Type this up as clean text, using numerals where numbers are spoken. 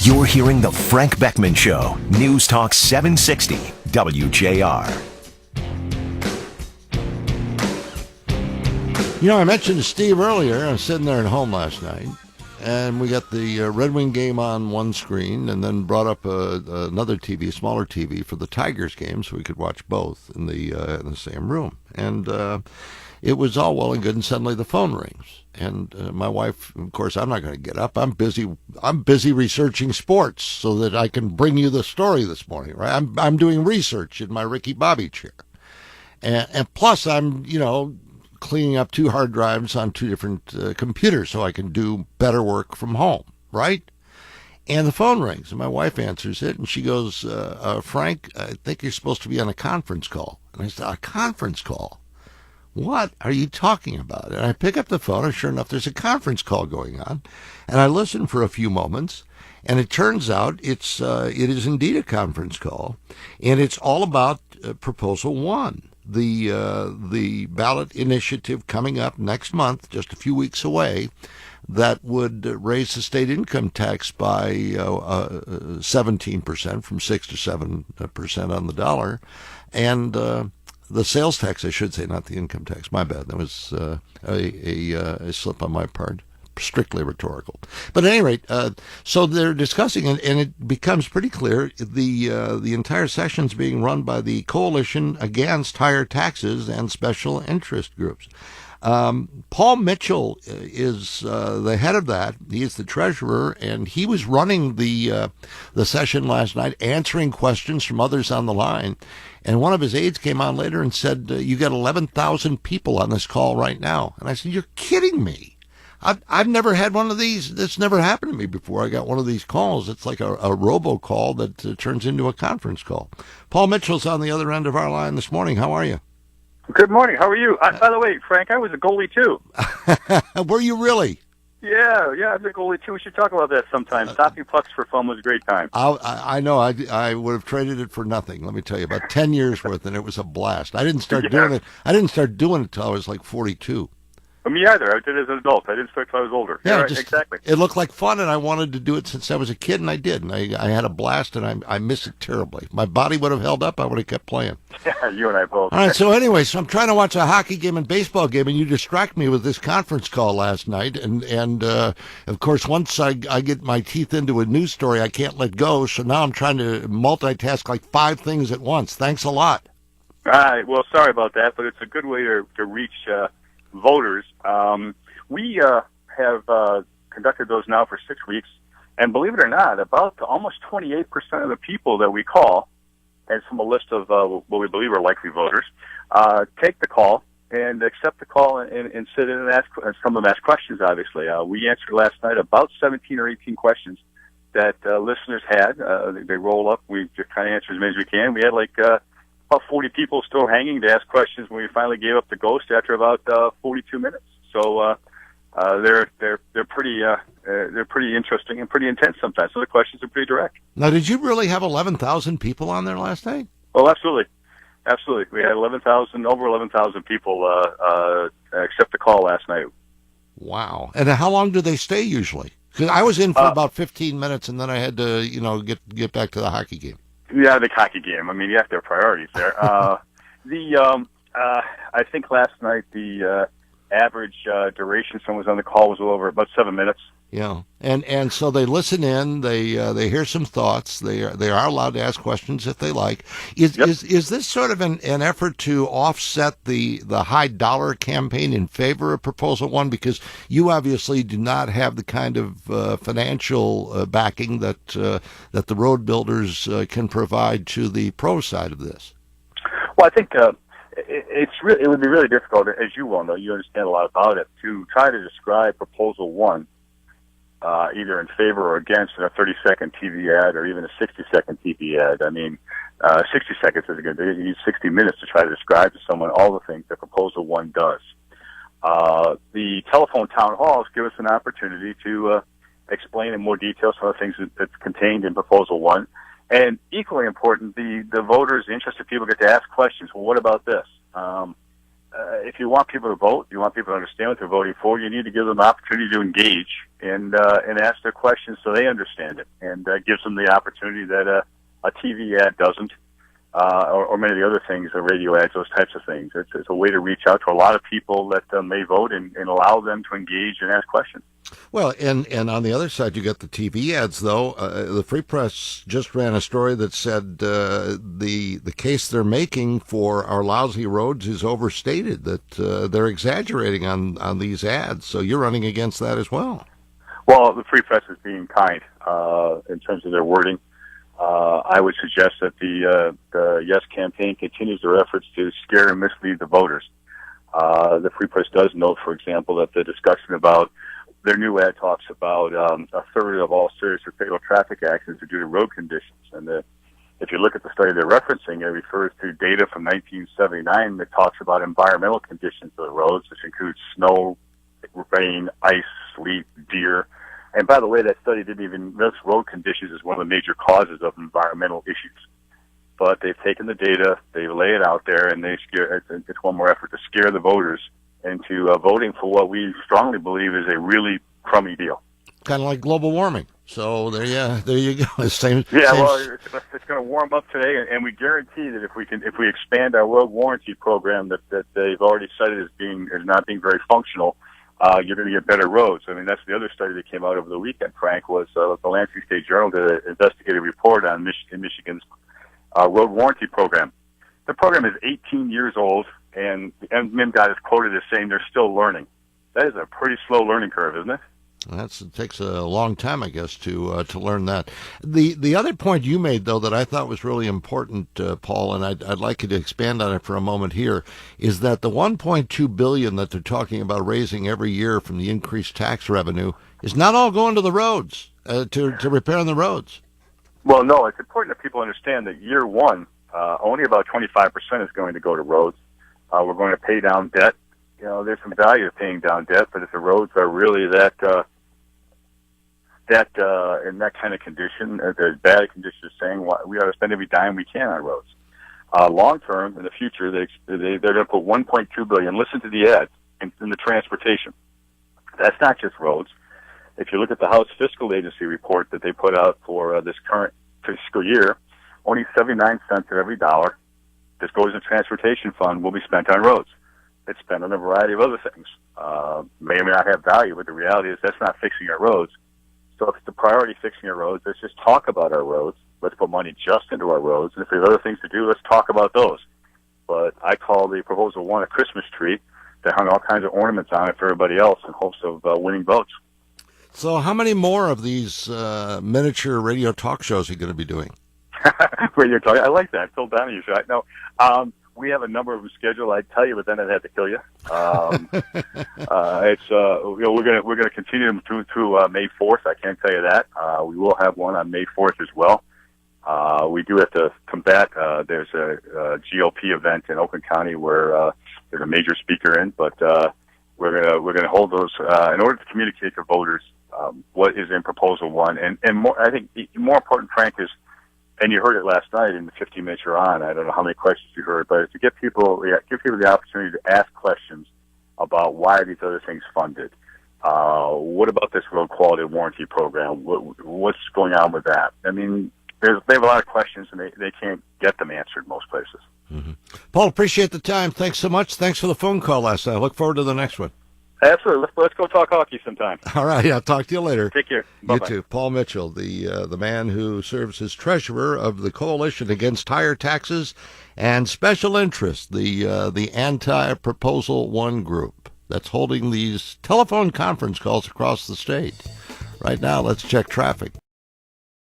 You're hearing The Frank Beckmann Show, News Talk 760, WJR. You know, I mentioned to Steve earlier, I was sitting there at home last night, and we got the Red Wing game on one screen, and then brought up another TV, smaller TV, for the Tigers game, so we could watch both in the same room. And it was all well and good, and suddenly the phone rings. And my wife, of course, I'm not going to get up. I'm busy researching sports so that I can bring you the story this morning, right? I'm doing research in my Ricky Bobby chair. And plus, I'm, cleaning up 2 hard drives on 2 different computers so I can do better work from home, right? And the phone rings, and my wife answers it, and she goes, Frank, I think you're supposed to be on a conference call. And I said, a conference call? What are you talking about? And I pick up the phone, and sure enough, there's a conference call going on. And I listen for a few moments, and it turns out it is indeed a conference call, and it's all about Proposal 1. The ballot initiative coming up next month, just a few weeks away, that would raise the state income tax by 17%, from 6 to 7% on the dollar, and the sales tax, I should say, not the income tax. My bad. That was a slip on my part. Strictly rhetorical. But at any rate, so they're discussing it, and it becomes pretty clear the entire session's being run by the Coalition Against Higher Taxes and Special Interest Groups. Paul Mitchell is the head of that. He is the treasurer, and he was running the session last night, answering questions from others on the line. And one of his aides came on later and said, you got 11,000 people on this call right now. And I said, you're kidding me. I've never had one of these. That's never happened to me before. I got one of these calls. It's like a robocall that turns into a conference call. Paul Mitchell's on the other end of our line this morning. How are you? Good morning. How are you? By the way, Frank, I was a goalie too. Were you really? Yeah, I was a goalie too. We should talk about that sometime. Stopping pucks for fun was a great time. I know. I would have traded it for nothing. Let me tell you, about 10 years worth, and it was a blast. I didn't start doing it. I didn't start doing it till I was like 42. Me either. I did it as an adult. I didn't start until I was older. Yeah, right, exactly. It looked like fun, and I wanted to do it since I was a kid, and I did. And I had a blast, and I miss it terribly. If my body would have held up, I would have kept playing. Yeah, you and I both. All right, so anyway, I'm trying to watch a hockey game and baseball game, and you distract me with this conference call last night. And of course, once I get my teeth into a news story, I can't let go. So now I'm trying to multitask like 5 things at once. Thanks a lot. Well, sorry about that, but it's a good way to reach voters. We have conducted those now for 6 weeks, and believe it or not, about almost 28% of the people that we call, and from a list of what we believe are likely voters, take the call and accept the call and sit in and ask. Some of them ask questions, obviously. We answered last night about 17 or 18 questions that listeners had. They roll up. We just kind of answer as many as we can. We had about 40 people still hanging to ask questions when we finally gave up the ghost after about 42 minutes. So they're pretty interesting and pretty intense sometimes. So the questions are pretty direct. Now, did you really have 11,000 people on there last night? Oh, absolutely. We had over 11,000 people accept the call last night. Wow. And how long do they stay usually? Because I was in for about 15 minutes, and then I had to, get back to the hockey game. Yeah, the hockey game. I mean, you have to have priorities there. I think last night the average duration someone was on the call was over about 7 minutes. Yeah, and so they listen in. They hear some thoughts. They are allowed to ask questions if they like. Is this sort of an effort to offset the high dollar campaign in favor of Proposal 1? Because you obviously do not have the kind of financial backing that the road builders can provide to the pro side of this. Well, I think it would be really difficult, as you well know. You understand a lot about it, to try to describe Proposal 1. Either in favor or against in a 30-second TV ad or even a 60-second TV ad. I mean, 60 seconds isn't going to do it. You need 60 minutes to try to describe to someone all the things that Proposal 1 does. The telephone town halls give us an opportunity to explain in more detail some of the things that's contained in Proposal 1. And equally important, the voters, the interested people get to ask questions. Well, what about this? if you want people to vote, you want people to understand what they're voting for, you need to give them an opportunity to engage and ask their questions so they understand it, and gives them the opportunity that a TV ad doesn't, or many of the other things, the radio ads, those types of things. It's a way to reach out to a lot of people that may vote and allow them to engage and ask questions. Well, and on the other side, you got the TV ads, though. The Free Press just ran a story that said the case they're making for our lousy roads is overstated, that they're exaggerating on these ads. So you're running against that as well. Well, the Free Press is being kind in terms of their wording. I would suggest that the Yes campaign continues their efforts to scare and mislead the voters. The Free Press does note, for example, that the discussion about their new ad talks about a third of all serious or fatal traffic accidents are due to road conditions. And if you look at the study they're referencing, it refers to data from 1979 that talks about environmental conditions of the roads, which includes snow, rain, ice, sleet, deer. And by the way, that study didn't even list road conditions as one of the major causes of environmental issues. But they've taken the data, they lay it out there, and it's one more effort to scare the voters into voting for what we strongly believe is a really crummy deal. Kind of like global warming. So there you go. Same. Well, it's going to warm up today, and we guarantee that if we expand our road warranty program that they've already cited as not being very functional, you're going to get better roads. I mean, that's the other study that came out over the weekend, Frank, was the Lansing State Journal did an investigative report on Michigan's road warranty program. The program is 18 years old, and MnDOT is quoted as saying they're still learning. That is a pretty slow learning curve, isn't it? It takes a long time, I guess, to learn that. The other point you made, though, that I thought was really important, Paul, and I'd like you to expand on it for a moment here, is that the $1.2 billion that they're talking about raising every year from the increased tax revenue is not all going to the roads, to repair the roads. Well, no, it's important that people understand that year one, only about 25% is going to go to roads. We're going to pay down debt. You know, there's some value to paying down debt, but if the roads are really that in that kind of condition, there's bad conditions, saying we ought to spend every dime we can on roads. Long term, in the future, they're going to put $1.2 billion. Listen to the ads in the transportation. That's not just roads. If you look at the House Fiscal Agency report that they put out for this current fiscal year, only 79 cents of every dollar that goes in the transportation fund will be spent on roads. It's spent on a variety of other things. May or may not have value, but the reality is that's not fixing our roads. So if it's the priority fixing our roads, let's just talk about our roads. Let's put money just into our roads. And if there's other things to do, let's talk about those. But I call the proposal one a Christmas tree that hung all kinds of ornaments on it for everybody else in hopes of winning votes. So how many more of these miniature radio talk shows are you going to be doing? Radio talk. I like that. Phil Donahue show. No, we have a number of them scheduled. I'd tell you, but then I'd have to kill you. We're gonna continue them through May 4th. I can't tell you that. We will have one on May 4th as well. We do have to combat. There's a GOP event in Oakland County where there's a major speaker in, but we're gonna hold those in order to communicate to voters what is in Proposal 1, and more. I think more important, Frank, is. And you heard it last night in the 15 minutes you're on. I don't know how many questions you heard, but to give people the opportunity to ask questions about why are these other things funded. What about this road quality warranty program? What's going on with that? I mean, they have a lot of questions, and they can't get them answered most places. Mm-hmm. Paul, appreciate the time. Thanks so much. Thanks for the phone call last night. I look forward to the next one. Absolutely. Let's go talk hockey sometime. All right. I'll talk to you later. Take care. Bye-bye. You too. Paul Mitchell, the man who serves as treasurer of the Coalition Against Higher Taxes and Special Interests, the Anti-Proposal One group that's holding these telephone conference calls across the state. Right now, let's check traffic.